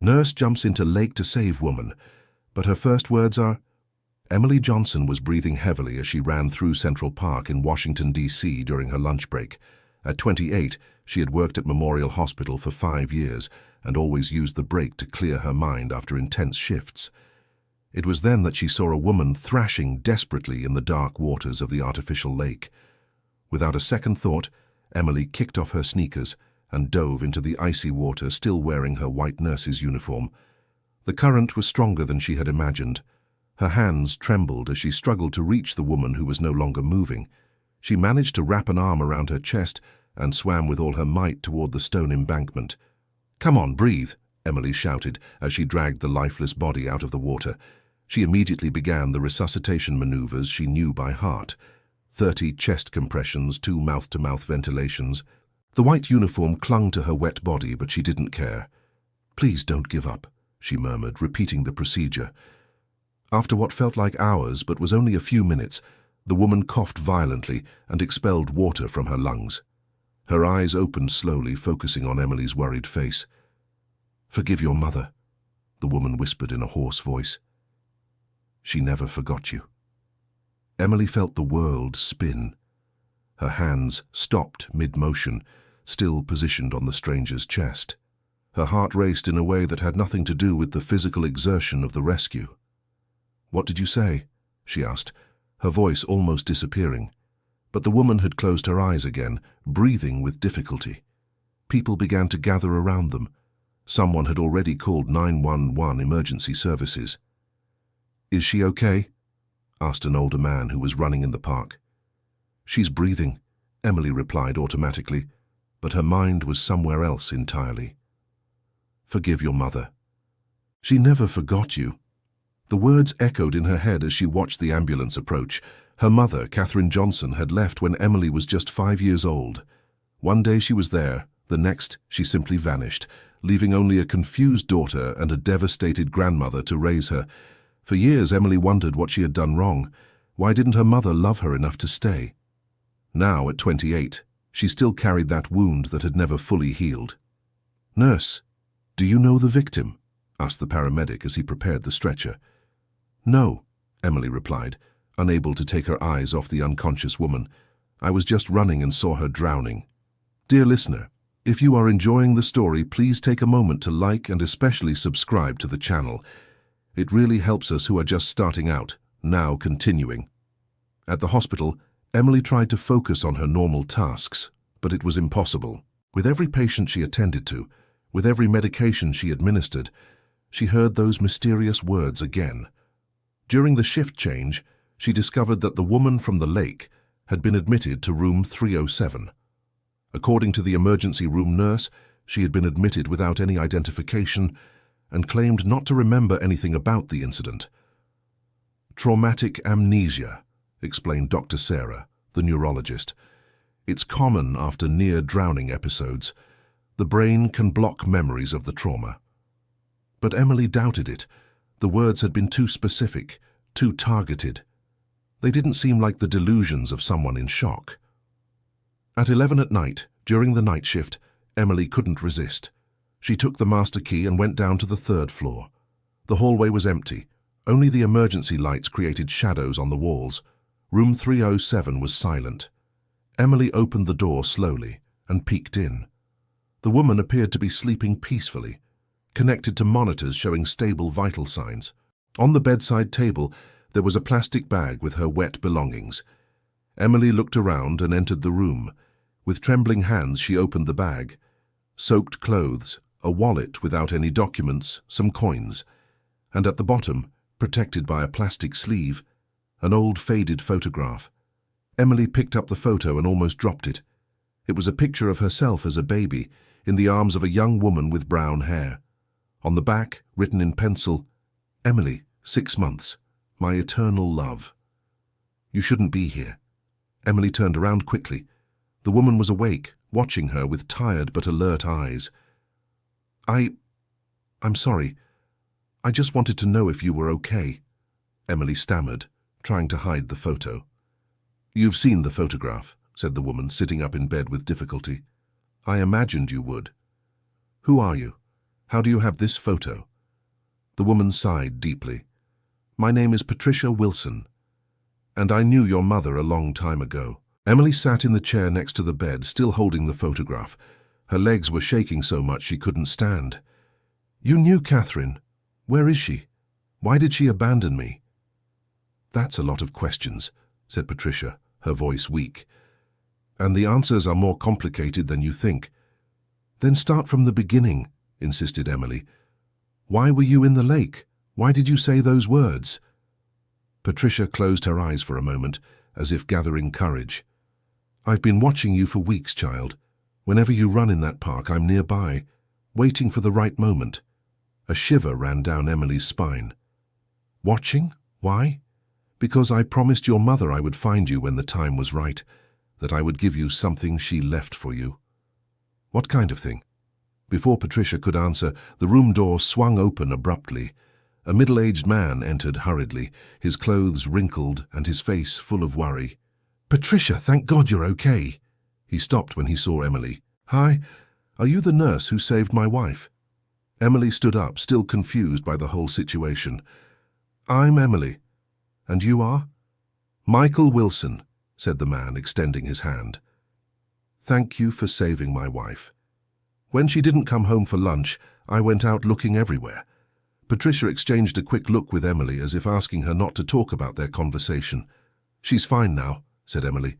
Nurse jumps into lake to save woman, but her first words are, Emily Johnson was breathing heavily as she ran through Central Park in Washington, D.C. during her lunch break. At 28, she had worked at Memorial Hospital for 5 years and always used the break to clear her mind after intense shifts. It was then that she saw a woman thrashing desperately in the dark waters of the artificial lake. Without a second thought, Emily kicked off her sneakers and dove into the icy water, still wearing her white nurse's uniform. The current was stronger than she had imagined. Her hands trembled as she struggled to reach the woman who was no longer moving. She managed to wrap an arm around her chest and swam with all her might toward the stone embankment. "Come on, breathe," Emily shouted as she dragged the lifeless body out of the water. She immediately began the resuscitation maneuvers she knew by heart. 30 chest compressions, 2 mouth-to-mouth ventilations. The white uniform clung to her wet body, but she didn't care. "Please don't give up," she murmured, repeating the procedure. After what felt like hours but was only a few minutes, the woman coughed violently and expelled water from her lungs. Her eyes opened slowly, focusing on Emily's worried face. "Forgive your mother," the woman whispered in a hoarse voice. "She never forgot you." Emily felt the world spin. Her hands stopped mid-motion, still positioned on the stranger's chest. Her heart raced in a way that had nothing to do with the physical exertion of the rescue. "What did you say?" she asked, her voice almost disappearing. But the woman had closed her eyes again, breathing with difficulty. People began to gather around them. Someone had already called 911 emergency services. "Is she okay?" asked an older man who was running in the park. "She's breathing," Emily replied automatically, but her mind was somewhere else entirely. "Forgive your mother." "She never forgot you." The words echoed in her head as she watched the ambulance approach. Her mother, Katherine Johnson, had left when Emily was just 5 years old. One day she was there, the next she simply vanished, leaving only a confused daughter and a devastated grandmother to raise her. For years Emily wondered what she had done wrong. Why didn't her mother love her enough to stay? Now, at 28, she still carried that wound that had never fully healed. "Nurse, do you know the victim?" asked the paramedic as he prepared the stretcher. "No," Emily replied, unable to take her eyes off the unconscious woman. "I was just running and saw her drowning." Dear listener, if you are enjoying the story, please take a moment to like and especially subscribe to the channel. It really helps us who are just starting out, now continuing. At the hospital, Emily tried to focus on her normal tasks, but it was impossible. With every patient she attended to, with every medication she administered, she heard those mysterious words again. During the shift change, she discovered that the woman from the lake had been admitted to room 307. According to the emergency room nurse, she had been admitted without any identification and claimed not to remember anything about the incident. "Traumatic amnesia," explained Dr. Sarah, the neurologist. "It's common after near-drowning episodes. The brain can block memories of the trauma." But Emily doubted it. The words had been too specific, too targeted. They didn't seem like the delusions of someone in shock. At 11 at night, during the night shift, Emily couldn't resist. She took the master key and went down to the 3rd floor. The hallway was empty. Only the emergency lights created shadows on the walls. Room 307 was silent. Emily opened the door slowly and peeked in. The woman appeared to be sleeping peacefully, connected to monitors showing stable vital signs. On the bedside table, there was a plastic bag with her wet belongings. Emily looked around and entered the room. With trembling hands, she opened the bag. Soaked clothes, a wallet without any documents, some coins, and at the bottom, protected by a plastic sleeve, an old faded photograph. Emily picked up the photo and almost dropped it. It was a picture of herself as a baby, in the arms of a young woman with brown hair. On the back, written in pencil, "Emily, 6 months, my eternal love." "You shouldn't be here." Emily turned around quickly. The woman was awake, watching her with tired but alert eyes. I'm sorry. I just wanted to know if you were okay," Emily stammered, trying to hide the photo. "You've seen the photograph," said the woman, sitting up in bed with difficulty. "I imagined you would." "Who are you?" How do you have this photo?" The woman sighed deeply. "My name is Patricia Wilson, and I knew your mother a long time ago." Emily sat in the chair next to the bed, still holding the photograph. Her legs were shaking so much she couldn't stand. "You knew Catherine. Where is she? Why did she abandon me?" "That's a lot of questions," said Patricia, her voice weak. "And the answers are more complicated than you think." "Then start from the beginning," insisted Emily. "Why were you in the lake? Why did you say those words?" Patricia closed her eyes for a moment, as if gathering courage. "I've been watching you for weeks, child. Whenever you run in that park, I'm nearby, waiting for the right moment." A shiver ran down Emily's spine. "Watching? Why?" "Because I promised your mother I would find you when the time was right, that I would give you something she left for you." "What kind of thing?" Before Patricia could answer, the room door swung open abruptly. A middle-aged man entered hurriedly, his clothes wrinkled and his face full of worry. "Patricia, thank God you're okay." He stopped when he saw Emily. "Hi, are you the nurse who saved my wife?" Emily stood up, still confused by the whole situation. "I'm Emily. And you are?" "Michael Wilson," said the man, extending his hand. "Thank you for saving my wife. When she didn't come home for lunch, I went out looking everywhere." Patricia exchanged a quick look with Emily, as if asking her not to talk about their conversation. "She's fine now," said Emily,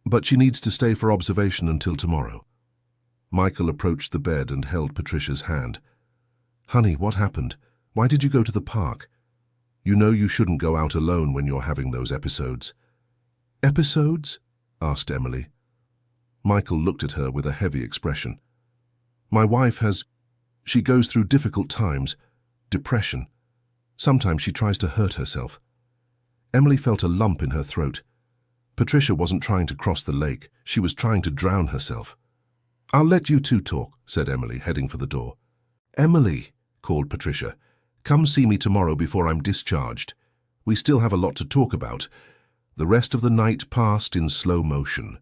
"but she needs to stay for observation until tomorrow." Michael approached the bed and held Patricia's hand. "Honey, what happened? Why did you go to the park? You know you shouldn't go out alone when you're having those episodes." "Episodes?" asked Emily. Michael looked at her with a heavy expression. "My wife she goes through difficult times, depression. Sometimes she tries to hurt herself." Emily felt a lump in her throat. Patricia wasn't trying to cross the lake, she was trying to drown herself. "I'll let you two talk," said Emily, heading for the door. "Emily," called Patricia, "come see me tomorrow before I'm discharged. We still have a lot to talk about." The rest of the night passed in slow motion.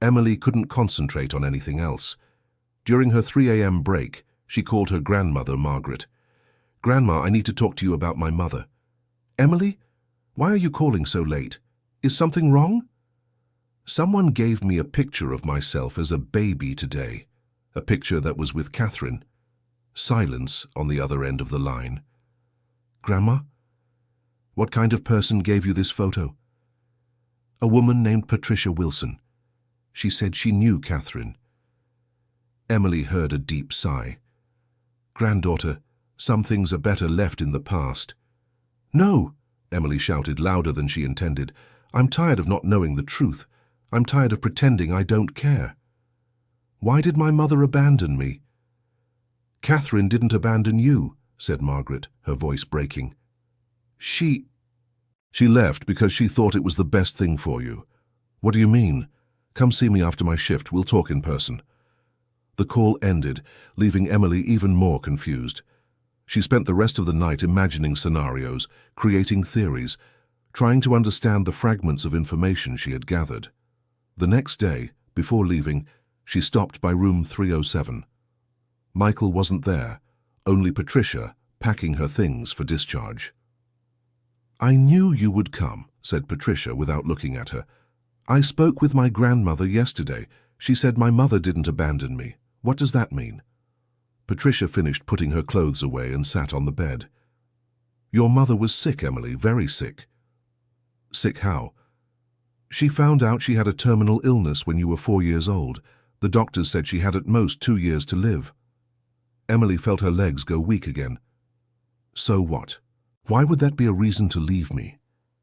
Emily couldn't concentrate on anything else. During her 3 a.m. break, she called her grandmother, Margaret. "Grandma, I need to talk to you about my mother." "Emily, why are you calling so late? Is something wrong?" "Someone gave me a picture of myself as a baby today, a picture that was with Catherine." Silence on the other end of the line. "Grandma, what kind of person gave you this photo?" "A woman named Patricia Wilson. She said she knew Catherine." Emily heard a deep sigh. "Granddaughter, some things are better left in the past." "No!" Emily shouted louder than she intended. "I'm tired of not knowing the truth. I'm tired of pretending I don't care." "Why did my mother abandon me?" "Catherine didn't abandon you," said Margaret, her voice breaking. She left because she thought it was the best thing for you." "What do you mean?" "Come see me after my shift. We'll talk in person." The call ended, leaving Emily even more confused. She spent the rest of the night imagining scenarios, creating theories, trying to understand the fragments of information she had gathered. The next day, before leaving, she stopped by room 307. Michael wasn't there, only Patricia, packing her things for discharge. "I knew you would come," said Patricia without looking at her. "I spoke with my grandmother yesterday. She said my mother didn't abandon me. What does that mean?" Patricia finished putting her clothes away and sat on the bed. "Your mother was sick, Emily, very sick." "Sick how?" "She found out she had a terminal illness when you were 4 years old. The doctors said she had at most 2 years to live." Emily felt her legs go weak again. "So what? Why would that be a reason to leave me?"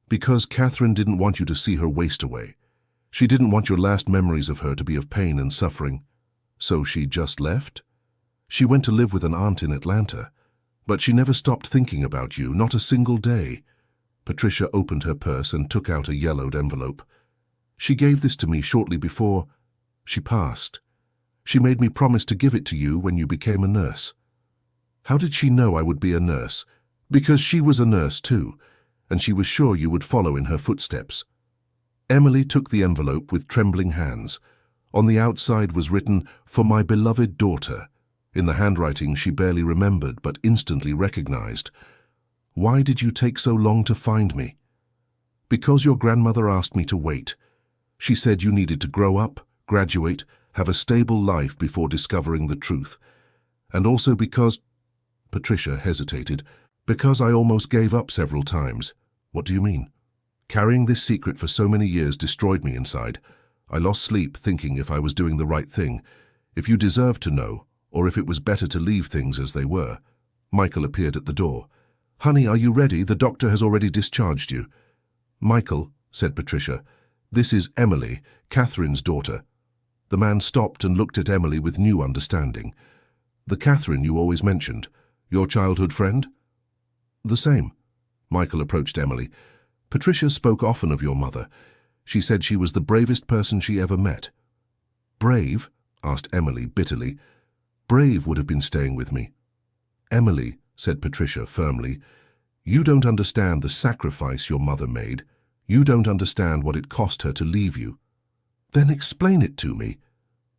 "Because Catherine didn't want you to see her waste away. She didn't want your last memories of her to be of pain and suffering. So she just left? She went to live with an aunt in Atlanta. But she never stopped thinking about you, not a single day." Patricia opened her purse and took out a yellowed envelope. "She gave this to me shortly before she passed. She made me promise to give it to you when you became a nurse." "How did she know I would be a nurse?" "Because she was a nurse too, and she was sure you would follow in her footsteps." Emily took the envelope with trembling hands. On the outside was written, "For my beloved daughter." in the handwriting she barely remembered but instantly recognized. "Why did you take so long to find me?" "Because your grandmother asked me to wait. She said you needed to grow up, graduate, have a stable life before discovering the truth. And also because—" Patricia hesitated. "Because I almost gave up several times." "What do you mean?" "Carrying this secret for so many years destroyed me inside. I lost sleep thinking if I was doing the right thing, if you deserved to know, or if it was better to leave things as they were." Michael appeared at the door. "Honey, are you ready? The doctor has already discharged you." "Michael," said Patricia, "this is Emily, Catherine's daughter." The man stopped and looked at Emily with new understanding. "The Catherine you always mentioned, your childhood friend?" "The same." Michael approached Emily. "Patricia spoke often of your mother. She said she was the bravest person she ever met." "Brave?" asked Emily bitterly. "Brave would have been staying with me." "Emily," said Patricia firmly, "you don't understand the sacrifice your mother made. You don't understand what it cost her to leave you." "Then explain it to me."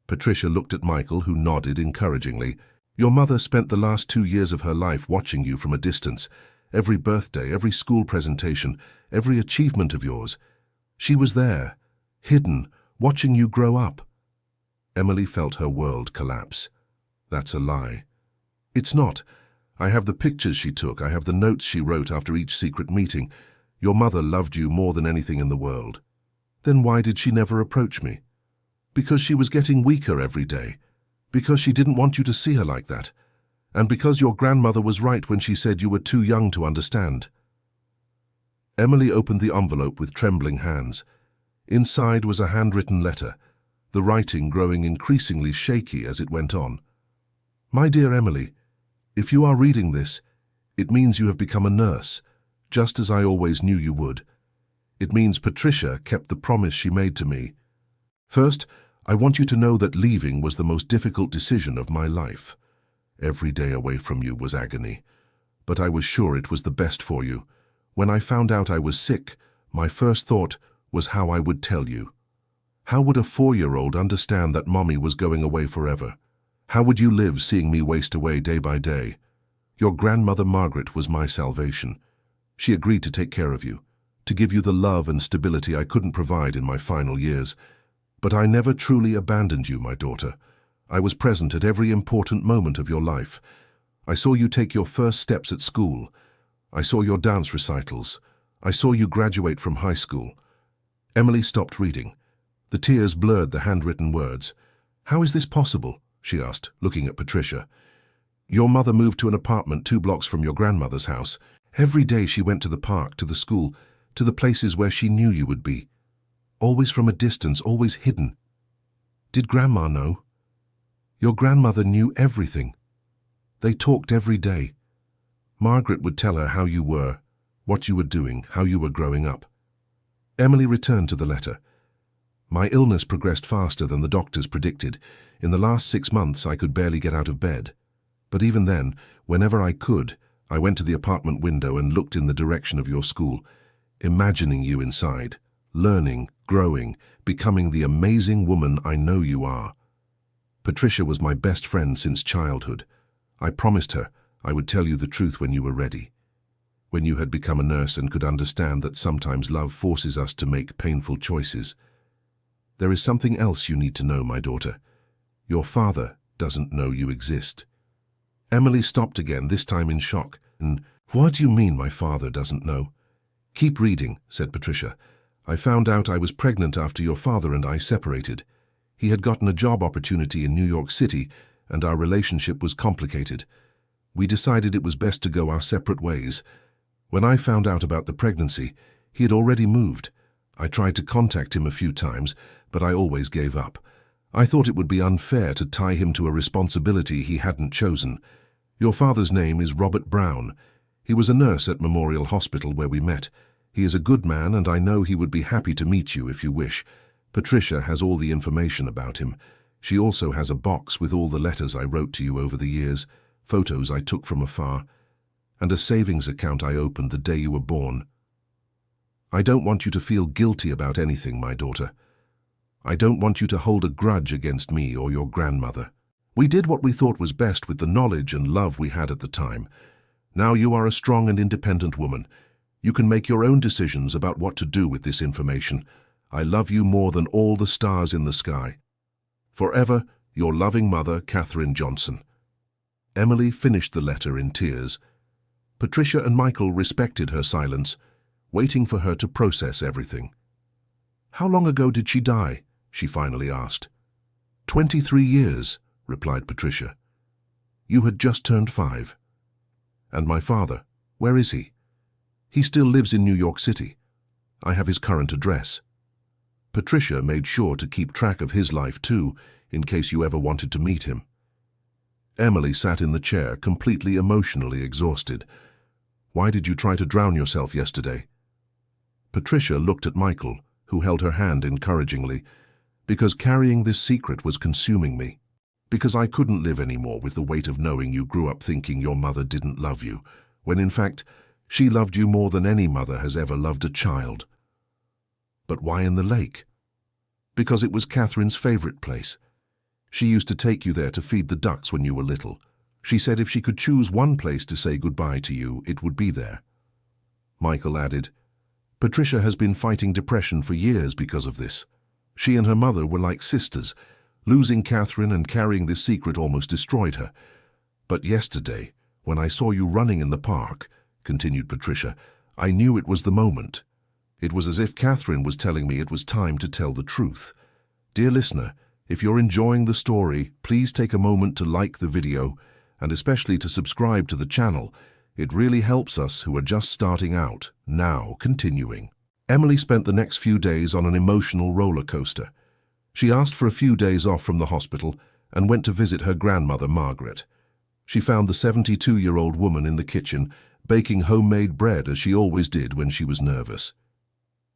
Patricia looked at Michael, who nodded encouragingly. "Your mother spent the last 2 years of her life watching you from a distance. Every birthday, every school presentation, every achievement of yours. She was there, hidden, watching you grow up." Emily felt her world collapse. "That's a lie." "It's not. I have the pictures she took. I have the notes she wrote after each secret meeting. Your mother loved you more than anything in the world." "Then why did she never approach me?" "Because she was getting weaker every day. Because she didn't want you to see her like that. And because your grandmother was right when she said you were too young to understand." Emily opened the envelope with trembling hands. Inside was a handwritten letter, the writing growing increasingly shaky as it went on. "My dear Emily, if you are reading this, it means you have become a nurse, just as I always knew you would. It means Patricia kept the promise she made to me. First, I want you to know that leaving was the most difficult decision of my life. Every day away from you was agony, but I was sure it was the best for you. When I found out I was sick, my first thought was how I would tell you. How would a 4-year-old understand that Mommy was going away forever? How would you live seeing me waste away day by day? Your grandmother Margaret was my salvation. She agreed to take care of you, to give you the love and stability I couldn't provide in my final years. But I never truly abandoned you, my daughter. I was present at every important moment of your life. I saw you take your first steps at school. I saw your dance recitals. I saw you graduate from high school." Emily stopped reading. The tears blurred the handwritten words. "How is this possible?" she asked, looking at Patricia. "Your mother moved to an apartment 2 blocks from your grandmother's house. Every day she went to the park, to the school, to the places where she knew you would be. Always from a distance, always hidden. Did Grandma know? Your grandmother knew everything. They talked every day. Margaret would tell her how you were, what you were doing, how you were growing up." Emily returned to the letter. "My illness progressed faster than the doctors predicted. In the last 6 months, I could barely get out of bed. But even then, whenever I could, I went to the apartment window and looked in the direction of your school, imagining you inside, learning, growing, becoming the amazing woman I know you are. Patricia was my best friend since childhood. I promised her I would tell you the truth when you were ready. When you had become a nurse and could understand that sometimes love forces us to make painful choices. There is something else you need to know, my daughter. Your father doesn't know you exist." Emily stopped again, this time in shock. "What do you mean my father doesn't know?" "Keep reading," said Patricia. "I found out I was pregnant after your father and I separated. He had gotten a job opportunity in New York City, and our relationship was complicated. We decided it was best to go our separate ways. When I found out about the pregnancy, he had already moved. I tried to contact him a few times, but I always gave up. I thought it would be unfair to tie him to a responsibility he hadn't chosen. Your father's name is Robert Brown. He was a nurse at Memorial Hospital where we met. He is a good man, and I know he would be happy to meet you if you wish. Patricia has all the information about him. She also has a box with all the letters I wrote to you over the years, photos I took from afar, and a savings account I opened the day you were born. I don't want you to feel guilty about anything, my daughter. I don't want you to hold a grudge against me or your grandmother." We did what we thought was best with the knowledge and love we had at the time. Now you are a strong and independent woman. You can make your own decisions about what to do with this information. I love you more than all the stars in the sky. Forever, your loving mother, Catherine Johnson. Emily finished the letter in tears. Patricia and Michael respected her silence, waiting for her to process everything. "How long ago did she die?" she finally asked. 23 years, replied Patricia. "You had just turned 5. And my father, where is he?" "He still lives in New York City. I have his current address." Patricia made sure to keep track of his life too, in case you ever wanted to meet him. Emily sat in the chair, completely emotionally exhausted. "Why did you try to drown yourself yesterday?" Patricia looked at Michael, who held her hand encouragingly. "Because carrying this secret was consuming me. Because I couldn't live anymore with the weight of knowing you grew up thinking your mother didn't love you, when in fact, she loved you more than any mother has ever loved a child." "But why in the lake?" "Because it was Catherine's favorite place. She used to take you there to feed the ducks when you were little. She said if she could choose one place to say goodbye to you, it would be there." Michael added, "Patricia has been fighting depression for years because of this. She and her mother were like sisters. Losing Catherine and carrying this secret almost destroyed her. But yesterday, when I saw you running in the park," continued Patricia, "I knew it was the moment. It was as if Catherine was telling me it was time to tell the truth. Dear listener, if you're enjoying the story, please take a moment to like the video, and especially to subscribe to the channel. It really helps us who are just starting out. Now, continuing. Emily spent the next few days on an emotional roller coaster. She asked for a few days off from the hospital and went to visit her grandmother, Margaret. She found the 72-year-old woman in the kitchen, baking homemade bread as she always did when she was nervous.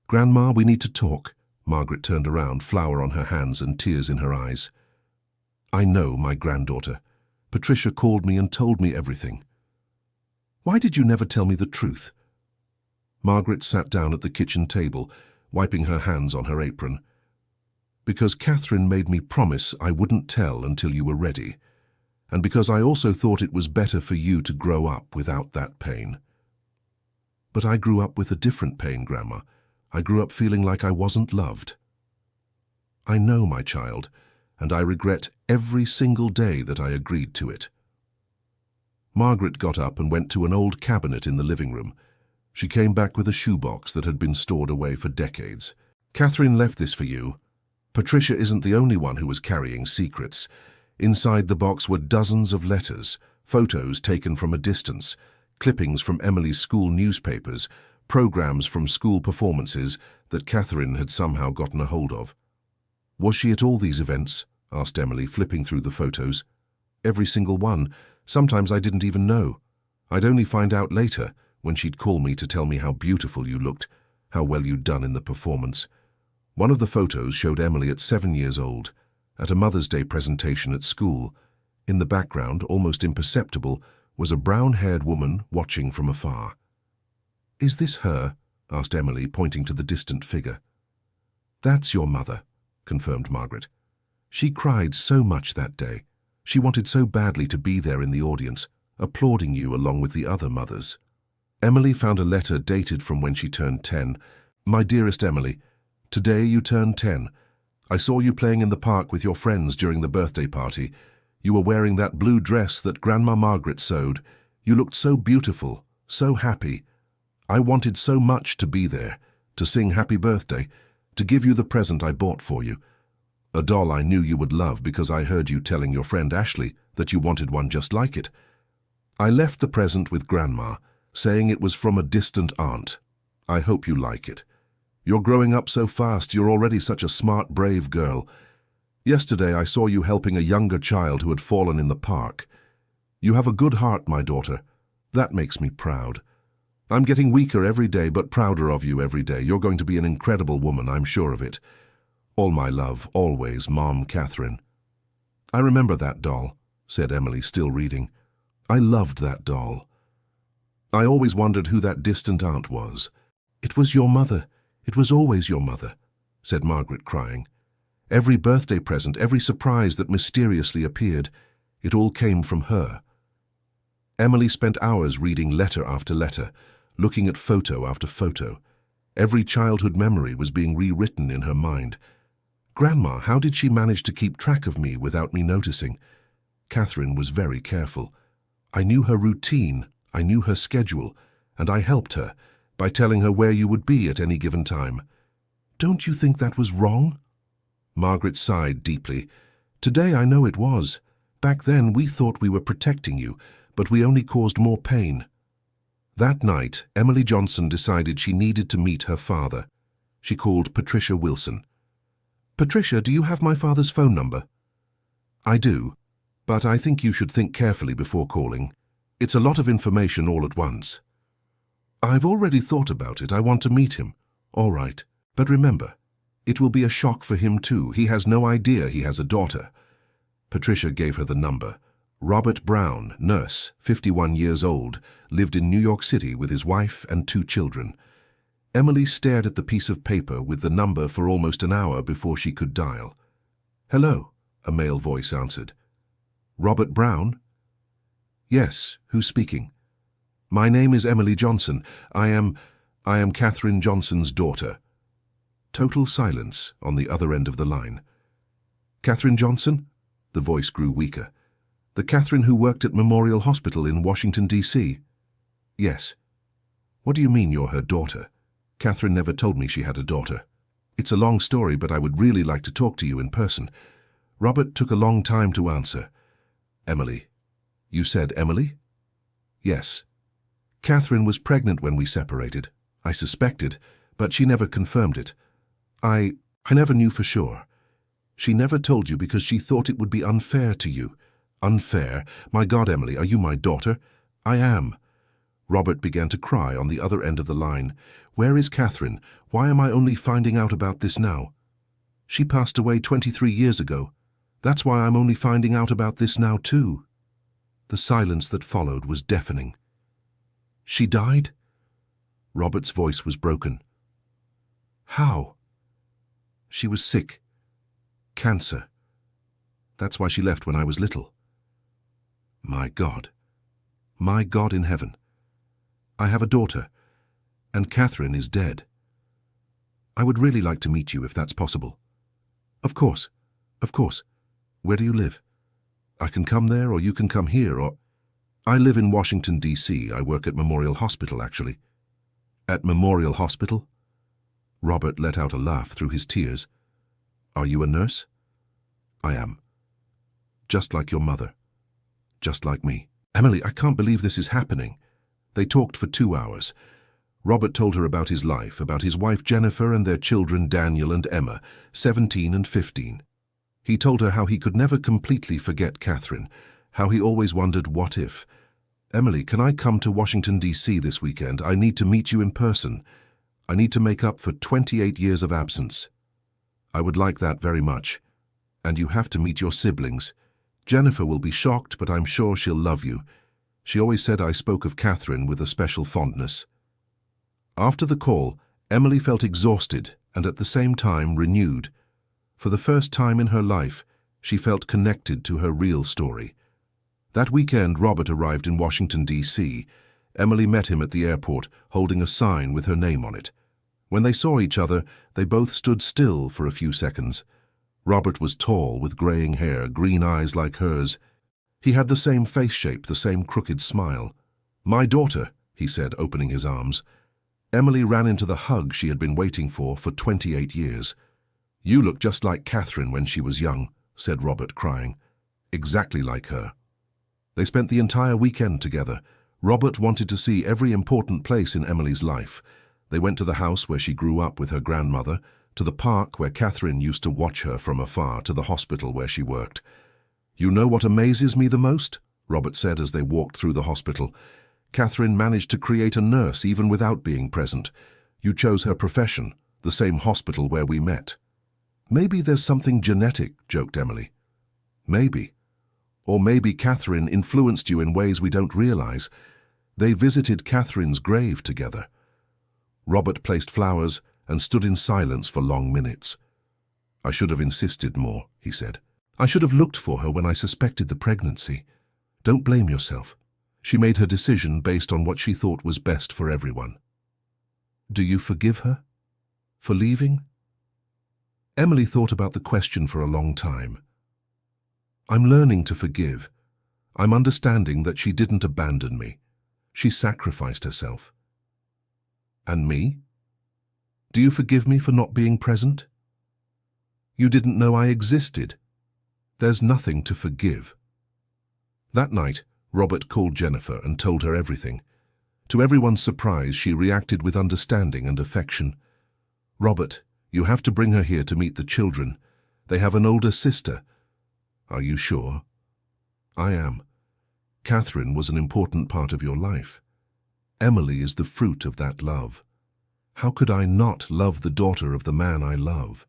"Grandma, we need to talk." Margaret turned around, flour on her hands and tears in her eyes. "I know, my granddaughter. Patricia called me and told me everything." "Why did you never tell me the truth?" Margaret sat down at the kitchen table, wiping her hands on her apron. "Because Catherine made me promise I wouldn't tell until you were ready, and because I also thought it was better for you to grow up without that pain." "But I grew up with a different pain, Grandma. I grew up feeling like I wasn't loved." "I know, my child, and I regret every single day that I agreed to it." Margaret got up and went to an old cabinet in the living room. She came back with a shoebox that had been stored away for decades. "Catherine left this for you. Patricia isn't the only one who was carrying secrets. Inside the box were dozens of letters, photos taken from a distance, clippings from Emily's school newspapers, programs from school performances that Catherine had somehow gotten a hold of." "Was she at all these events?" asked Emily, flipping through the photos. "Every single one. Sometimes I didn't even know. I'd only find out later, when she'd call me to tell me how beautiful you looked, how well you'd done in the performance." One of the photos showed Emily at 7 years old, at a Mother's Day presentation at school. In the background, almost imperceptible, was a brown-haired woman watching from afar. "Is this her?" asked Emily, pointing to the distant figure. "That's your mother," confirmed Margaret. "She cried so much that day. She wanted so badly to be there in the audience, applauding you along with the other mothers." Emily found a letter dated from when she turned 10. "My dearest Emily, today you turned 10. I saw you playing in the park with your friends during the birthday party. You were wearing that blue dress that Grandma Margaret sewed. You looked so beautiful, so happy. I wanted so much to be there, to sing happy birthday, to give you the present I bought for you. A doll I knew you would love because I heard you telling your friend Ashley that you wanted one just like it. I left the present with Grandma, saying it was from a distant aunt. I hope you like it. You're growing up so fast, you're already such a smart, brave girl. Yesterday I saw you helping a younger child who had fallen in the park. You have a good heart, my daughter. That makes me proud. I'm getting weaker every day, but prouder of you every day. You're going to be an incredible woman, I'm sure of it. All my love, always, Mom, Catherine." "I remember that doll," said Emily, still reading. "I loved that doll. I always wondered who that distant aunt was." "It was your mother. It was always your mother," said Margaret, crying. "Every birthday present, every surprise that mysteriously appeared, It all came from her. Emily spent hours reading letter after letter, looking at photo after photo. Every childhood memory was being rewritten in her mind. Grandma, how did she manage to keep track of me without me noticing? Catherine was very careful. I knew her routine, I knew her schedule, and I helped her by telling her where you would be at any given time. Don't you think that was wrong? Margaret sighed deeply. Today I know it was. Back then we thought we were protecting you, but we only caused more pain. That night, Emily Johnson decided she needed to meet her father. She called Patricia Wilson. Patricia, do you have my father's phone number? I do, but I think you should think carefully before calling. It's a lot of information all at once. I've already thought about it. I want to meet him. All right, but remember, it will be a shock for him too. He has no idea he has a daughter. Patricia gave her the number. Robert Brown, nurse, 51 years old, lived in New York City with his wife and 2 children. Emily stared at the piece of paper with the number for almost an hour before she could dial. Hello, a male voice answered. Robert Brown? Yes, who's speaking? My name is Emily Johnson. I am Catherine Johnson's daughter. Total silence on the other end of the line. Catherine Johnson? The voice grew weaker. The Catherine who worked at Memorial Hospital in Washington, D.C.? Yes. What do you mean you're her daughter? Catherine never told me she had a daughter. It's a long story, but I would really like to talk to you in person. Robert took a long time to answer. Emily. You said Emily? Yes. Catherine was pregnant when we separated. I suspected, but she never confirmed it. I never knew for sure. She never told you because she thought it would be unfair to you. Unfair? My God, Emily, are you my daughter? I am. Robert began to cry on the other end of the line. Where is Catherine? Why am I only finding out about this now? She passed away 23 years ago. That's why I'm only finding out about this now too. The silence that followed was deafening. She died? Robert's voice was broken. How? She was sick. Cancer. That's why she left when I was little. My God. My God in heaven. I have a daughter, and Catherine is dead. I would really like to meet you if that's possible. Of course. Of course. Where do you live? I can come there, or you can come here, or... I live in Washington, D.C. I work at Memorial Hospital, actually. At Memorial Hospital? Robert let out a laugh through his tears. Are you a nurse? I am. Just like your mother. Just like me. Emily, I can't believe this is happening. They talked for 2 hours. Robert told her about his life, about his wife Jennifer and their children Daniel and Emma, 17 and 15. He told her how he could never completely forget Catherine, how he always wondered what if. Emily, can I come to Washington, D.C. this weekend? I need to meet you in person. I need to make up for 28 years of absence. I would like that very much. And you have to meet your siblings. Jennifer will be shocked, but I'm sure she'll love you. She always said I spoke of Catherine with a special fondness. After the call, Emily felt exhausted and at the same time renewed. For the first time in her life, she felt connected to her real story. That weekend, Robert arrived in Washington, D.C. Emily met him at the airport, holding a sign with her name on it. When they saw each other, they both stood still for a few seconds. Robert was tall, with graying hair, green eyes like hers. He had the same face shape, the same crooked smile. My daughter, he said, opening his arms. Emily ran into the hug she had been waiting for 28 years. You look just like Catherine when she was young, said Robert, crying. Exactly like her. They spent the entire weekend together. Robert wanted to see every important place in Emily's life. They went to the house where she grew up with her grandmother, to the park where Catherine used to watch her from afar, to the hospital where she worked. You know what amazes me the most? Robert said as they walked through the hospital. Catherine managed to create a nurse even without being present. You chose her profession, the same hospital where we met. Maybe there's something genetic, joked Emily. Maybe. Or maybe Catherine influenced you in ways we don't realize. They visited Catherine's grave together. Robert placed flowers and stood in silence for long minutes. I should have insisted more, he said. I should have looked for her when I suspected the pregnancy. Don't blame yourself. She made her decision based on what she thought was best for everyone. Do you forgive her? For leaving? Emily thought about the question for a long time. I'm learning to forgive. I'm understanding that she didn't abandon me. She sacrificed herself. And me? Do you forgive me for not being present? You didn't know I existed. There's nothing to forgive. That night, Robert called Jennifer and told her everything. To everyone's surprise, she reacted with understanding and affection. Robert, you have to bring her here to meet the children. They have an older sister. Are you sure? I am. Catherine was an important part of your life. Emily is the fruit of that love. How could I not love the daughter of the man I love?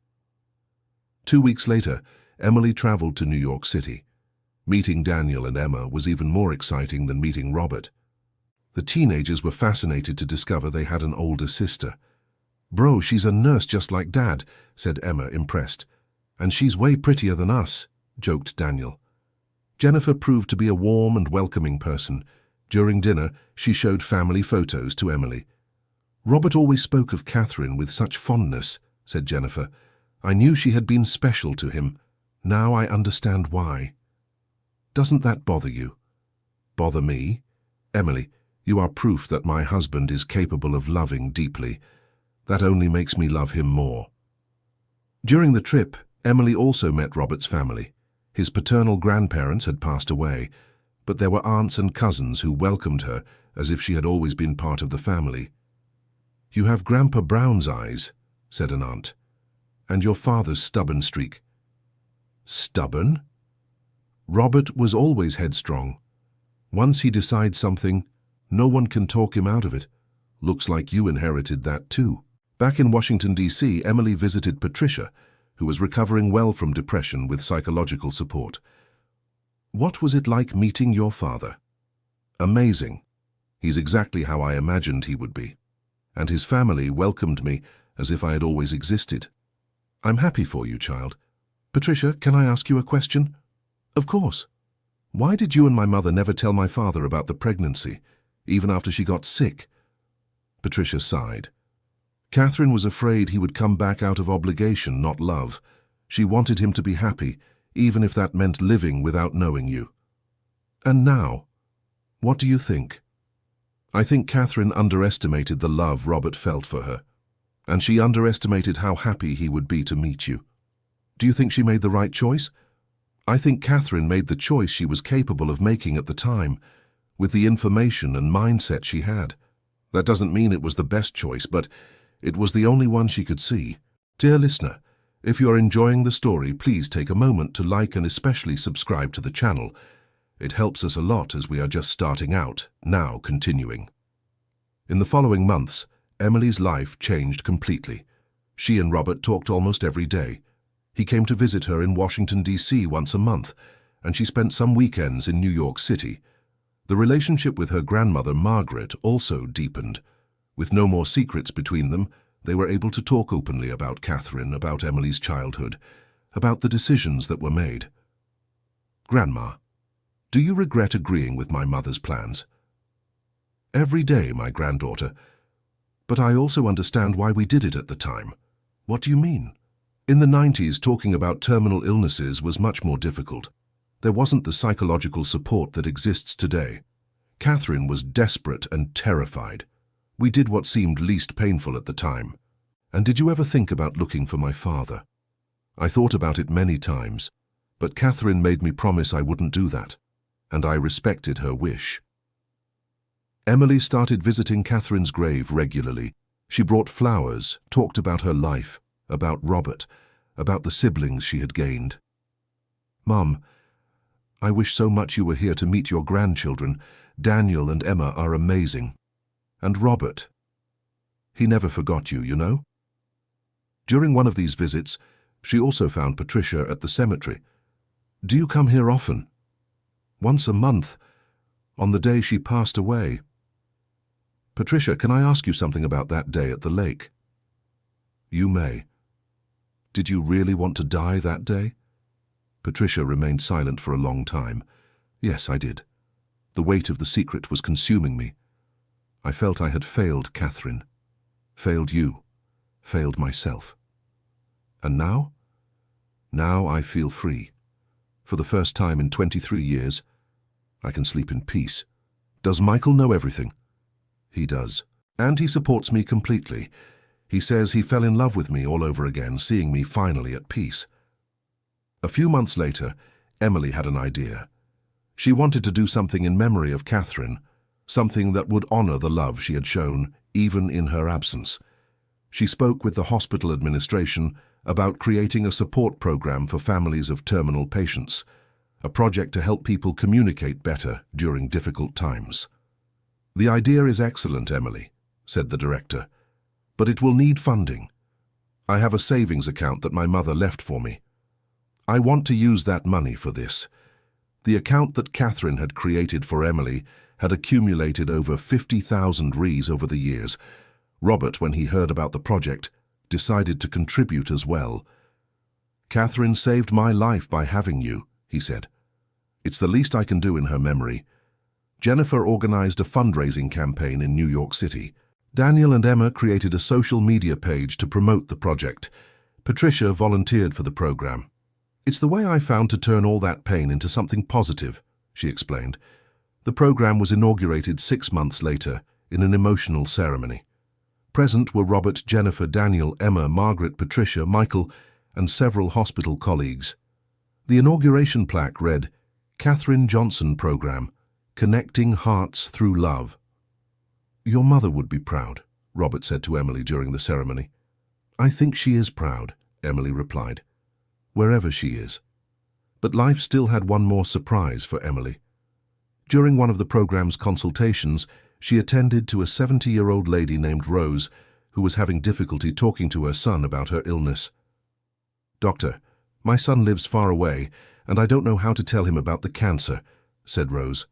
2 weeks later, Emily traveled to New York City. Meeting Daniel and Emma was even more exciting than meeting Robert. The teenagers were fascinated to discover they had an older sister. Bro, she's a nurse just like Dad, said Emma, impressed. And she's way prettier than us, joked Daniel. Jennifer proved to be a warm and welcoming person. During dinner, she showed family photos to Emily. Robert always spoke of Catherine with such fondness, said Jennifer. I knew she had been special to him. Now I understand why. Doesn't that bother you? Bother me? Emily, you are proof that my husband is capable of loving deeply. That only makes me love him more. During the trip, Emily also met Robert's family. His paternal grandparents had passed away, but there were aunts and cousins who welcomed her as if she had always been part of the family. You have Grandpa Brown's eyes, said an aunt, and your father's stubborn streak. Stubborn? Robert was always headstrong. Once he decides something, no one can talk him out of it. Looks like you inherited that too. Back in Washington, D.C., Emily visited Patricia, who was recovering well from depression with psychological support. What was it like meeting your father? Amazing. He's exactly how I imagined he would be. And his family welcomed me as if I had always existed. I'm happy for you, child. Patricia, can I ask you a question? Of course. Why did you and my mother never tell my father about the pregnancy, even after she got sick? Patricia sighed. Catherine was afraid he would come back out of obligation, not love. She wanted him to be happy, even if that meant living without knowing you. And now, what do you think? I think Catherine underestimated the love Robert felt for her, and she underestimated how happy he would be to meet you. Do you think she made the right choice? I think Catherine made the choice she was capable of making at the time, with the information and mindset she had. That doesn't mean it was the best choice, but it was the only one she could see. Dear listener, if you are enjoying the story, please take a moment to like and especially subscribe to the channel. It helps us a lot as we are just starting out, now continuing. In the following months, Emily's life changed completely. She and Robert talked almost every day. He came to visit her in Washington, D.C. once a month, and she spent some weekends in New York City. The relationship with her grandmother, Margaret, also deepened. With no more secrets between them, they were able to talk openly about Catherine, about Emily's childhood, about the decisions that were made. Grandma, do you regret agreeing with my mother's plans? Every day, my granddaughter. But I also understand why we did it at the time. What do you mean? In the 90s, talking about terminal illnesses was much more difficult. There wasn't the psychological support that exists today. Catherine was desperate and terrified. We did what seemed least painful at the time. And did you ever think about looking for my father? I thought about it many times, but Catherine made me promise I wouldn't do that, and I respected her wish. Emily started visiting Catherine's grave regularly. She brought flowers, talked about her life, about Robert, about the siblings she had gained. Mum, I wish so much you were here to meet your grandchildren. Daniel and Emma are amazing. And Robert. He never forgot you, you know? During one of these visits, she also found Patricia at the cemetery. Do you come here often? Once a month, on the day she passed away. Patricia, can I ask you something about that day at the lake? You may. Did you really want to die that day? Patricia remained silent for a long time. Yes, I did. The weight of the secret was consuming me. I felt I had failed Catherine, failed you, failed myself. And now? Now I feel free. For the first time in 23 years, I can sleep in peace. Does Michael know everything? He does. And he supports me completely. He says he fell in love with me all over again, seeing me finally at peace. A few months later, Emily had an idea. She wanted to do something in memory of Catherine, something that would honor the love she had shown, even in her absence. She spoke with the hospital administration about creating a support program for families of terminal patients, a project to help people communicate better during difficult times. "The idea is excellent, Emily," said the director, "but it will need funding. I have a savings account that my mother left for me. I want to use that money for this." The account that Catherine had created for Emily had accumulated over 50,000 Rs over the years. Robert, when he heard about the project, decided to contribute as well. "Catherine saved my life by having you," he said. "It's the least I can do in her memory." Jennifer organized a fundraising campaign in New York City. Daniel and Emma created a social media page to promote the project. Patricia volunteered for the program. "It's the way I found to turn all that pain into something positive," she explained. The program was inaugurated 6 months later in an emotional ceremony. Present were Robert, Jennifer, Daniel, Emma, Margaret, Patricia, Michael, and several hospital colleagues. The inauguration plaque read, "Catherine Johnson Program, Connecting Hearts Through Love." "Your mother would be proud," Robert said to Emily during the ceremony. "I think she is proud," Emily replied, "wherever she is." But life still had one more surprise for Emily. During one of the program's consultations, she attended to a 70-year-old lady named Rose, who was having difficulty talking to her son about her illness. "Doctor, my son lives far away, and I don't know how to tell him about the cancer," said Rose.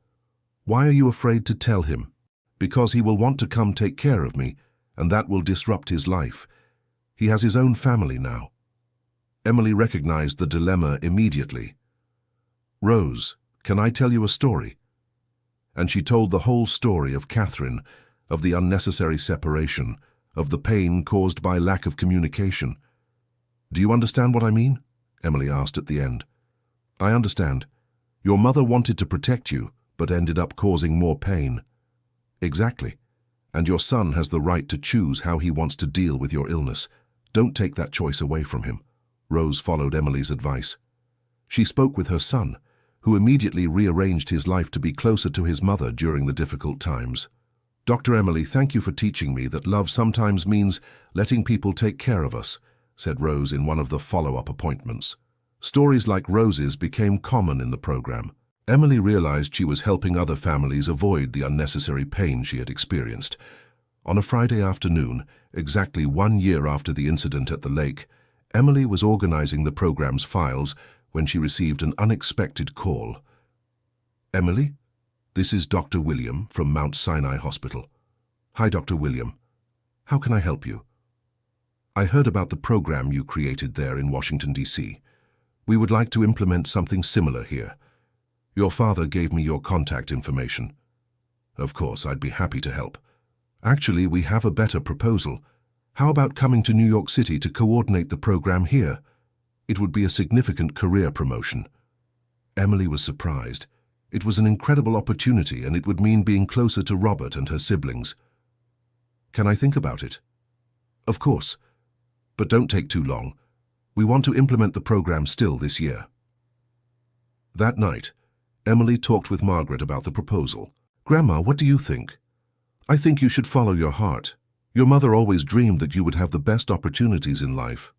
"Why are you afraid to tell him?" "Because he will want to come take care of me, and that will disrupt his life. He has his own family now." Emily recognized the dilemma immediately. "Rose, can I tell you a story?" And she told the whole story of Catherine, of the unnecessary separation, of the pain caused by lack of communication. "Do you understand what I mean?" Emily asked at the end. "I understand. Your mother wanted to protect you, but ended up causing more pain." "Exactly. And your son has the right to choose how he wants to deal with your illness. Don't take that choice away from him." Rose followed Emily's advice. She spoke with her son, who immediately rearranged his life to be closer to his mother during the difficult times. "Dr. Emily, thank you for teaching me that love sometimes means letting people take care of us," said Rose in one of the follow-up appointments. Stories like Rose's became common in the program. Emily realized she was helping other families avoid the unnecessary pain she had experienced. On a Friday afternoon, exactly 1 year after the incident at the lake, Emily was organizing the program's files when she received an unexpected call. "Emily, this is Dr. William from Mount Sinai Hospital." "Hi, Dr. William. How can I help you?" "I heard about the program you created there in Washington, D.C. We would like to implement something similar here. Your father gave me your contact information." "Of course, I'd be happy to help. Actually, we have a better proposal. How about coming to New York City to coordinate the program here? It would be a significant career promotion." Emily was surprised. It was an incredible opportunity, and it would mean being closer to Robert and her siblings. "Can I think about it?" "Of course. But don't take too long. We want to implement the program still this year." That night, Emily talked with Margaret about the proposal. "Grandma, what do you think?" "I think you should follow your heart. Your mother always dreamed that you would have the best opportunities in life.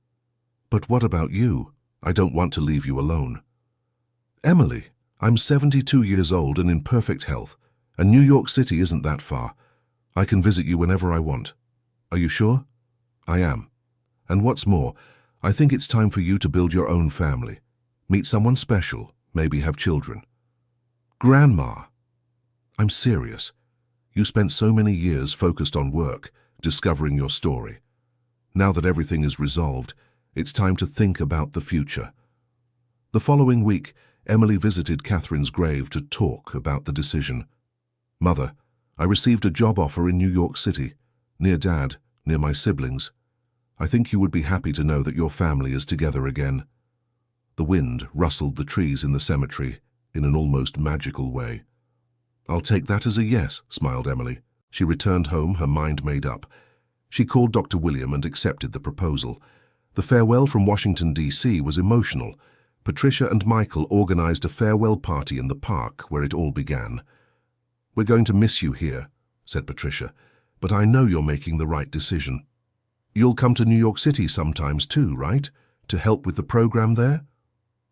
But what about you? I don't want to leave you alone." "Emily, I'm 72 years old and in perfect health, and New York City isn't that far. I can visit you whenever I want." "Are you sure?" "I am. And what's more, I think it's time for you to build your own family. Meet someone special, maybe have children." "Grandma!" "I'm serious. You spent so many years focused on work, discovering your story. Now that everything is resolved, it's time to think about the future." The following week, Emily visited Catherine's grave to talk about the decision. "Mother, I received a job offer in New York City, near Dad, near my siblings. I think you would be happy to know that your family is together again." The wind rustled the trees in the cemetery in an almost magical way. "I'll take that as a yes," smiled Emily. She returned home, her mind made up. She called Dr. William and accepted the proposal. The farewell from Washington, D.C. was emotional. Patricia and Michael organized a farewell party in the park where it all began. "We're going to miss you here," said Patricia, "but I know you're making the right decision. You'll come to New York City sometimes too, right? To help with the program there?"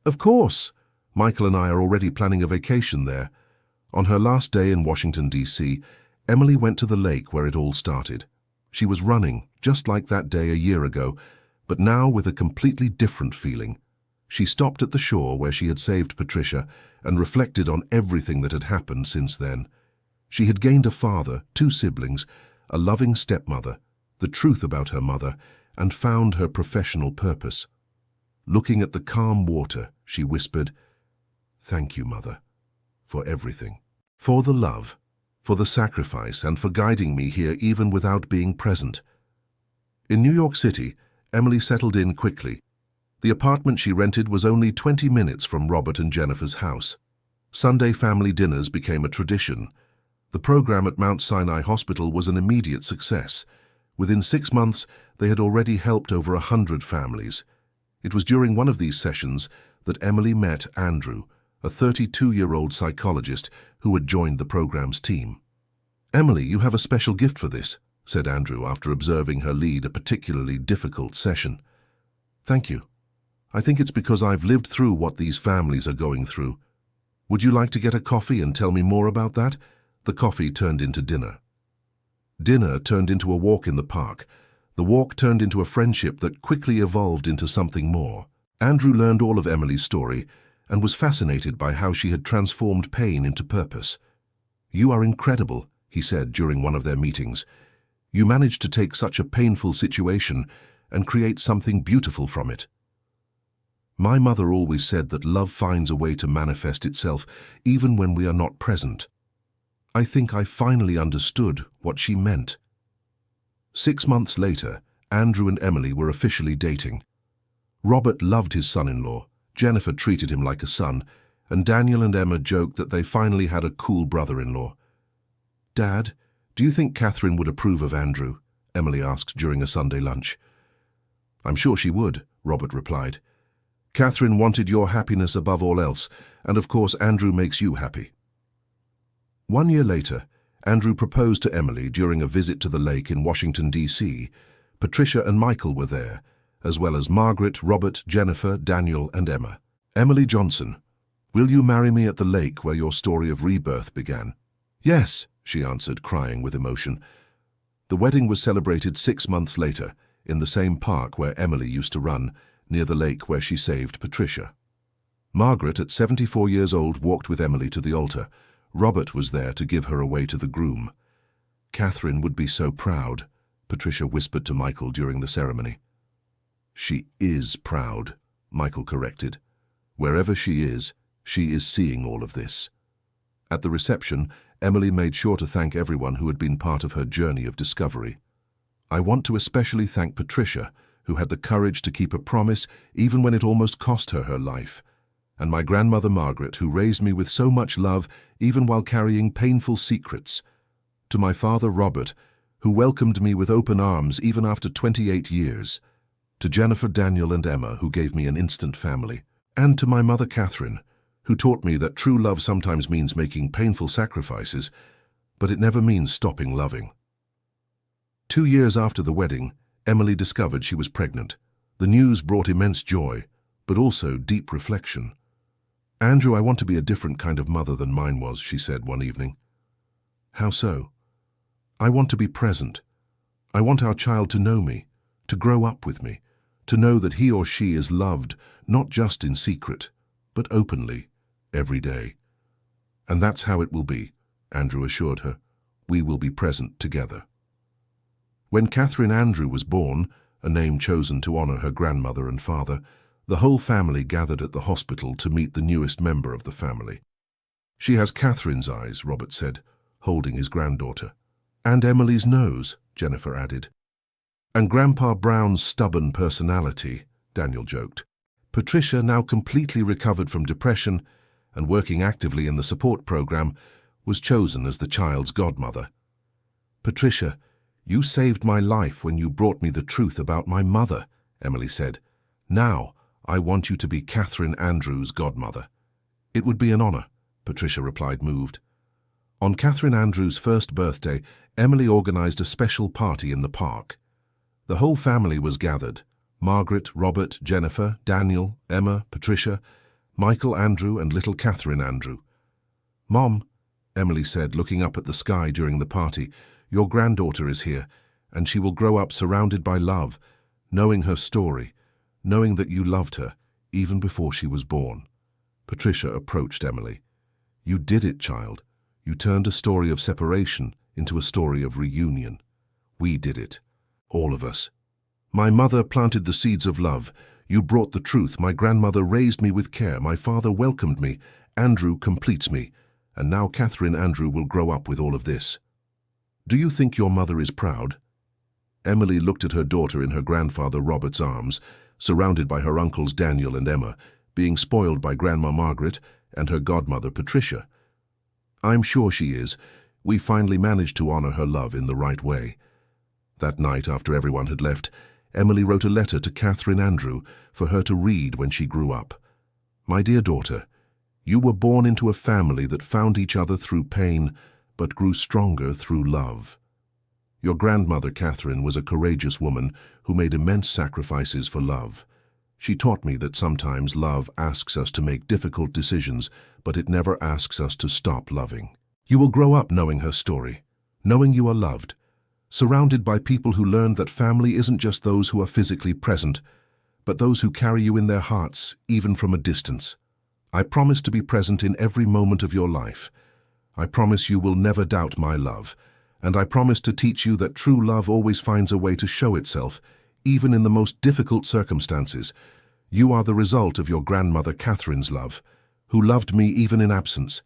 "Of course. Michael and I are already planning a vacation there." On her last day in Washington, D.C., Emily went to the lake where it all started. She was running, just like that day a year ago, but now with a completely different feeling. She stopped at the shore where she had saved Patricia and reflected on everything that had happened since then. She had gained a father, 2 siblings, a loving stepmother, the truth about her mother, and found her professional purpose. Looking at the calm water, she whispered, "Thank you, Mother, for everything. For the love, for the sacrifice, and for guiding me here even without being present." In New York City, Emily settled in quickly. The apartment she rented was only 20 minutes from Robert and Jennifer's house. Sunday family dinners became a tradition. The program at Mount Sinai Hospital was an immediate success. Within 6 months, they had already helped over 100 families. It was during one of these sessions that Emily met Andrew, a 32-year-old psychologist who had joined the program's team. "Emily, you have a special gift for this," said Andrew after observing her lead a particularly difficult session. "Thank you. I think it's because I've lived through what these families are going through. Would you like to get a coffee and tell me more about that?" The coffee turned into dinner. Dinner turned into a walk in the park. The walk turned into a friendship that quickly evolved into something more. Andrew learned all of Emily's story and was fascinated by how she had transformed pain into purpose. "You are incredible," he said during one of their meetings. "You managed to take such a painful situation and create something beautiful from it." "My mother always said that love finds a way to manifest itself even when we are not present. I think I finally understood what she meant." 6 months later, Andrew and Emily were officially dating. Robert loved his son-in-law, Jennifer treated him like a son, and Daniel and Emma joked that they finally had a cool brother-in-law. "Dad, do you think Catherine would approve of Andrew?" Emily asked during a Sunday lunch. "I'm sure she would," Robert replied. "Catherine wanted your happiness above all else, and of course Andrew makes you happy." 1 year later, Andrew proposed to Emily during a visit to the lake in Washington, D.C. Patricia and Michael were there, as well as Margaret, Robert, Jennifer, Daniel, and Emma. "Emily Johnson, will you marry me at the lake where your story of rebirth began?" "Yes," she answered, crying with emotion. The wedding was celebrated 6 months later, in the same park where Emily used to run, near the lake where she saved Patricia. Margaret, at 74 years old, walked with Emily to the altar. Robert was there to give her away to the groom. "Catherine would be so proud," Patricia whispered to Michael during the ceremony. "She is proud," Michael corrected. "Wherever she is seeing all of this." At the reception, Emily made sure to thank everyone who had been part of her journey of discovery. "I want to especially thank Patricia, who had the courage to keep a promise even when it almost cost her her life, and my grandmother Margaret, who raised me with so much love even while carrying painful secrets. To my father Robert, who welcomed me with open arms even after 28 years. To Jennifer, Daniel, and Emma, who gave me an instant family. And to my mother Catherine, who taught me that true love sometimes means making painful sacrifices, but it never means stopping loving." 2 years after the wedding, Emily discovered she was pregnant. The news brought immense joy, but also deep reflection. "Andrew, I want to be a different kind of mother than mine was," she said one evening. "How so?" "I want to be present. I want our child to know me, to grow up with me, to know that he or she is loved, not just in secret, but openly, every day. And that's how it will be," Andrew assured her. "We will be present together." When Catherine Andrew was born, a name chosen to honor her grandmother and father, The whole family gathered at the hospital to meet the newest member of the family. "She has Catherine's eyes," Robert said, holding his granddaughter. "And Emily's nose," Jennifer added. "And Grandpa Brown's stubborn personality," Daniel joked. Patricia, now completely recovered from depression and working actively in the support program, was chosen as the child's godmother. "Patricia, you saved my life when you brought me the truth about my mother," Emily said. "Now, I want you to be Catherine Andrews' godmother." "It would be an honor," Patricia replied, moved. On Catherine Andrews' first birthday, Emily organized a special party in the park. The whole family was gathered: Margaret, Robert, Jennifer, Daniel, Emma, Patricia, Michael Andrew, and little Catherine Andrew. "Mom," Emily said, looking up at the sky during the party, "your granddaughter is here, and she will grow up surrounded by love, knowing her story, knowing that you loved her, even before she was born." Patricia approached Emily. "You did it, child. You turned a story of separation into a story of reunion. We did it. All of us. My mother planted the seeds of love. You brought the truth. My grandmother raised me with care. My father welcomed me. Andrew completes me. And now Catherine Andrew will grow up with all of this. Do you think your mother is proud?" Emily looked at her daughter in her grandfather Robert's arms, surrounded by her uncles Daniel and Emma, being spoiled by Grandma Margaret and her godmother Patricia. "I'm sure she is. We finally managed to honor her love in the right way." That night, after everyone had left, Emily wrote a letter to Catherine Andrew for her to read when she grew up. "My dear daughter, you were born into a family that found each other through pain, but grew stronger through love. Your grandmother, Catherine, was a courageous woman who made immense sacrifices for love. She taught me that sometimes love asks us to make difficult decisions, but it never asks us to stop loving. You will grow up knowing her story, knowing you are loved, surrounded by people who learned that family isn't just those who are physically present, but those who carry you in their hearts, even from a distance. I promise to be present in every moment of your life. I promise you will never doubt my love, and I promise to teach you that true love always finds a way to show itself, even in the most difficult circumstances. You are the result of your grandmother Catherine's love, who loved me even in absence.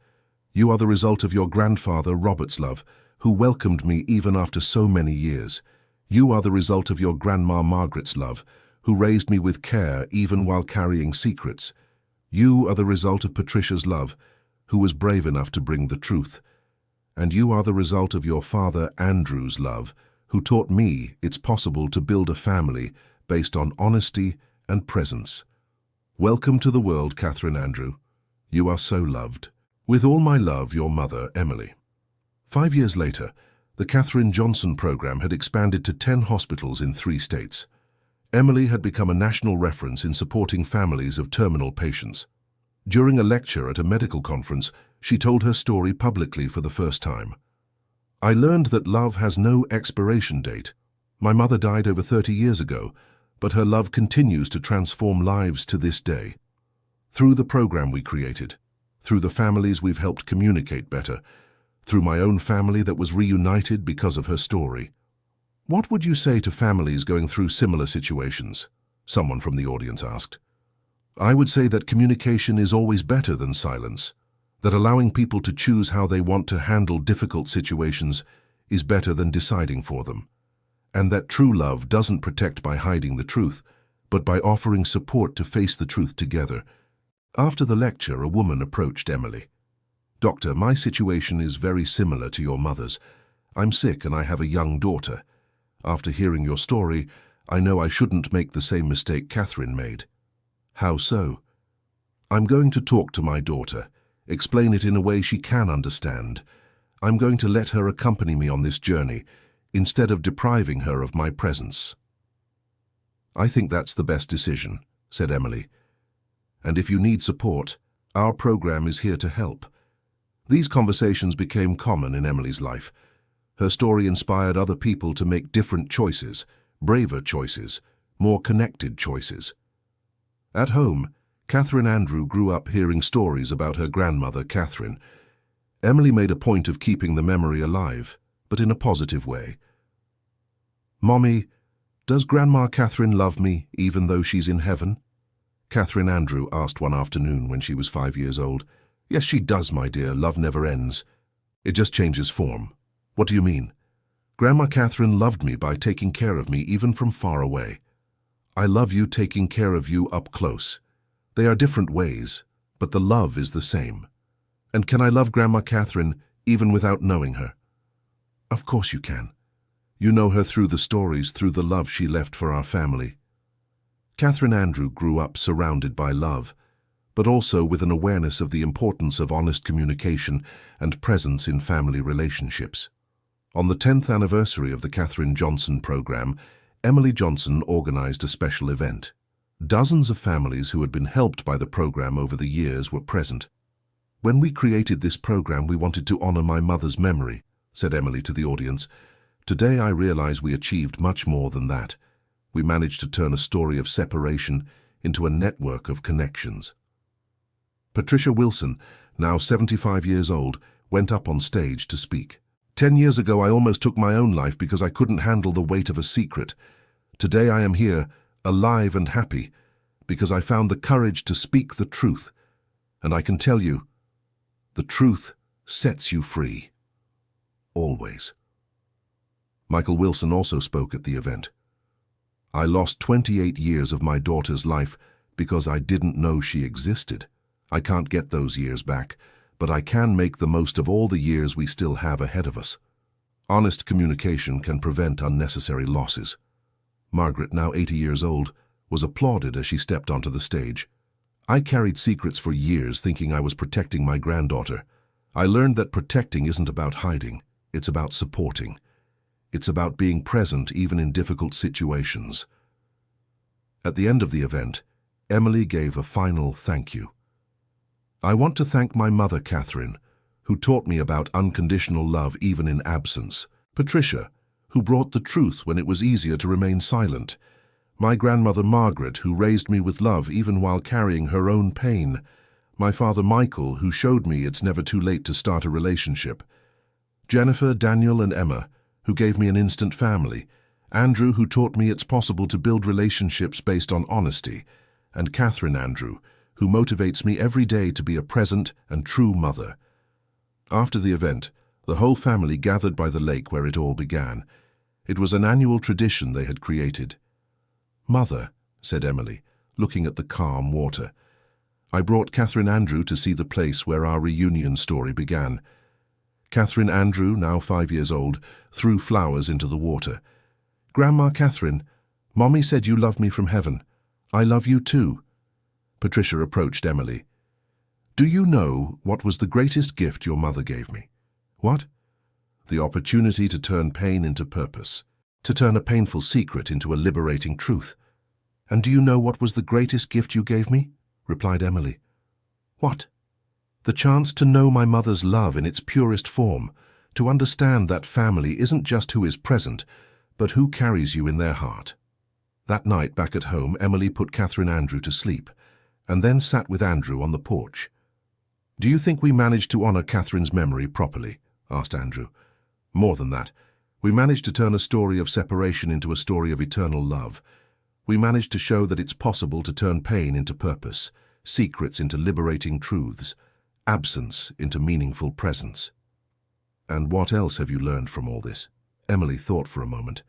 You are the result of your grandfather Robert's love, who welcomed me even after so many years. You are the result of your Grandma Margaret's love, who raised me with care even while carrying secrets. You are the result of Patricia's love, who was brave enough to bring the truth. And you are the result of your father Andrew's love, who taught me it's possible to build a family based on honesty and presence. Welcome to the world, Catherine Andrew. You are so loved. With all my love, your mother, Emily." 5 years later, the Katherine Johnson program had expanded to 10 hospitals in 3 states. Emily had become a national reference in supporting families of terminal patients. During a lecture at a medical conference, she told her story publicly for the first time. "I learned that love has no expiration date. My mother died over 30 years ago, but her love continues to transform lives to this day. Through the program we created, through the families we've helped communicate better, through my own family that was reunited because of her story." "What would you say to families going through similar situations?" someone from the audience asked. "I would say that communication is always better than silence, that allowing people to choose how they want to handle difficult situations is better than deciding for them, and that true love doesn't protect by hiding the truth, but by offering support to face the truth together." After the lecture, a woman approached Emily. "Doctor, my situation is very similar to your mother's. I'm sick and I have a young daughter. After hearing your story, I know I shouldn't make the same mistake Catherine made." "How so?" "I'm going to talk to my daughter, explain it in a way she can understand. I'm going to let her accompany me on this journey, instead of depriving her of my presence." "I think that's the best decision," said Emily. "And if you need support, our program is here to help." These conversations became common in Emily's life. Her story inspired other people to make different choices, braver choices, more connected choices. At home, Catherine Andrew grew up hearing stories about her grandmother, Catherine. Emily made a point of keeping the memory alive, but in a positive way. "Mommy, does Grandma Catherine love me even though she's in heaven?" Catherine Andrew asked one afternoon when she was 5 years old. Yes, she does, my dear. Love never ends. It just changes form. What do you mean? Grandma Catherine loved me by taking care of me even from far away. I love you taking care of you up close. They are different ways, but the love is the same. And can I love Grandma Catherine even without knowing her? Of course you can. You know her through the stories, through the love she left for our family. Catherine Andrew grew up surrounded by love, but also with an awareness of the importance of honest communication and presence in family relationships. On the 10th anniversary of the Katherine Johnson program, Emily Johnson organized a special event. Dozens of families who had been helped by the program over the years were present. When we created this program, we wanted to honor my mother's memory, said Emily to the audience. Today I realize we achieved much more than that. We managed to turn a story of separation into a network of connections. Patricia Wilson, now 75 years old, went up on stage to speak. 10 years ago, I almost took my own life because I couldn't handle the weight of a secret. Today I am here, alive and happy, because I found the courage to speak the truth. And I can tell you, the truth sets you free. Always. Michael Wilson also spoke at the event. I lost 28 years of my daughter's life because I didn't know she existed. I can't get those years back, but I can make the most of all the years we still have ahead of us. Honest communication can prevent unnecessary losses. Margaret, now 80 years old, was applauded as she stepped onto the stage. I carried secrets for years thinking I was protecting my granddaughter. I learned that protecting isn't about hiding, it's about supporting. It's about being present even in difficult situations. At the end of the event, Emily gave a final thank you. I want to thank my mother, Catherine, who taught me about unconditional love even in absence. Patricia, who brought the truth when it was easier to remain silent. My grandmother, Margaret, who raised me with love even while carrying her own pain. My father, Michael, who showed me it's never too late to start a relationship. Jennifer, Daniel, and Emma, who gave me an instant family. Andrew, who taught me it's possible to build relationships based on honesty. And Catherine Andrew, who motivates me every day to be a present and true mother. After the event, the whole family gathered by the lake where it all began. It was an annual tradition they had created. Mother, said Emily, looking at the calm water, I brought Catherine Andrew to see the place where our reunion story began. Catherine Andrew, now 5 years old, threw flowers into the water. Grandma Catherine, Mommy said you love me from heaven. I love you too. Patricia approached Emily. Do you know what was the greatest gift your mother gave me? What? The opportunity to turn pain into purpose, to turn a painful secret into a liberating truth. And do you know what was the greatest gift you gave me? Replied Emily. What? The chance to know my mother's love in its purest form, to understand that family isn't just who is present, but who carries you in their heart. That night back at home, Emily put Catherine Andrew to sleep, and then sat with Andrew on the porch. Do you think we managed to honor Catherine's memory properly? Asked Andrew. More than that. We managed to turn a story of separation into a story of eternal love. We managed to show that it's possible to turn pain into purpose, secrets into liberating truths, absence into meaningful presence. And what else have you learned from all this? Emily thought for a moment.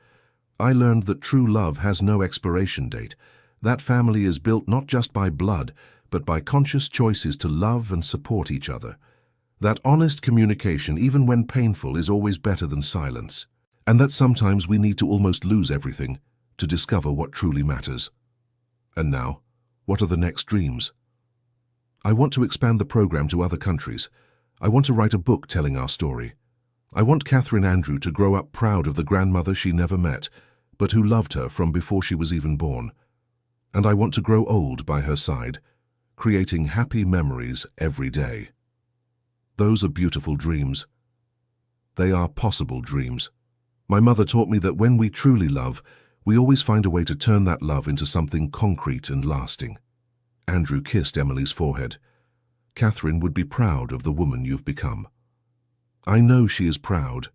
I learned that true love has no expiration date. That family is built not just by blood, but by conscious choices to love and support each other. That honest communication, even when painful, is always better than silence. And that sometimes we need to almost lose everything to discover what truly matters. And now, what are the next dreams? I want to expand the program to other countries. I want to write a book telling our story. I want Catherine Andrew to grow up proud of the grandmother she never met, but who loved her from before she was even born. And I want to grow old by her side, creating happy memories every day. Those are beautiful dreams. They are possible dreams. My mother taught me that when we truly love, we always find a way to turn that love into something concrete and lasting. Andrew kissed Emily's forehead. Catherine would be proud of the woman you've become. I know she is proud.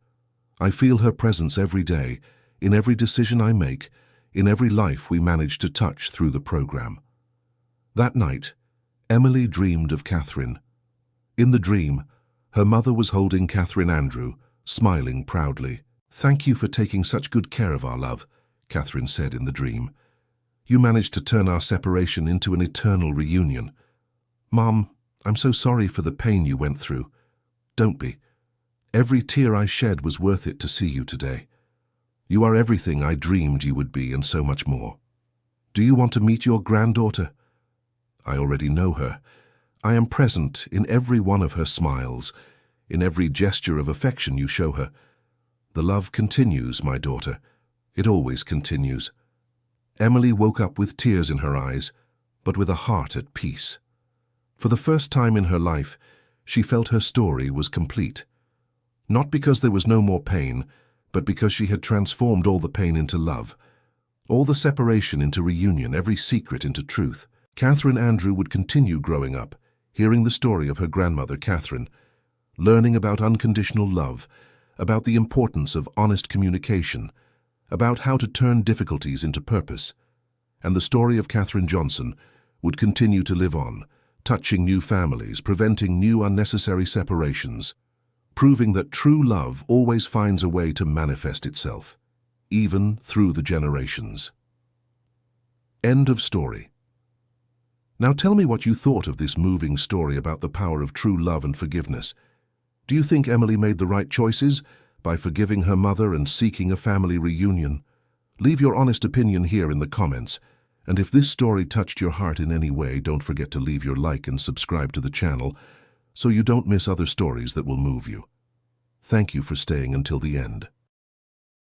I feel her presence every day, in every decision I make, in every life we manage to touch through the program. That night, Emily dreamed of Catherine. In the dream, her mother was holding Catherine Andrew, smiling proudly. "Thank you for taking such good care of our love," Catherine said in the dream. "You managed to turn our separation into an eternal reunion. Mom, I'm so sorry for the pain you went through. Don't be. Every tear I shed was worth it to see you today. You are everything I dreamed you would be and so much more. Do you want to meet your granddaughter? I already know her. I am present in every one of her smiles, in every gesture of affection you show her. The love continues, my daughter. It always continues." Emily woke up with tears in her eyes, but with a heart at peace. For the first time in her life, she felt her story was complete. Not because there was no more pain, but because she had transformed all the pain into love, all the separation into reunion, every secret into truth. Catherine Andrew would continue growing up, hearing the story of her grandmother Catherine, learning about unconditional love, about the importance of honest communication, about how to turn difficulties into purpose. And the story of Catherine Johnson would continue to live on, touching new families, preventing new unnecessary separations, proving that true love always finds a way to manifest itself, even through the generations. End of story. Now tell me what you thought of this moving story about the power of true love and forgiveness. Do you think Emily made the right choices by forgiving her mother and seeking a family reunion? Leave your honest opinion here in the comments, and if this story touched your heart in any way, don't forget to leave your like and subscribe to the channel so you don't miss other stories that will move you. Thank you for staying until the end.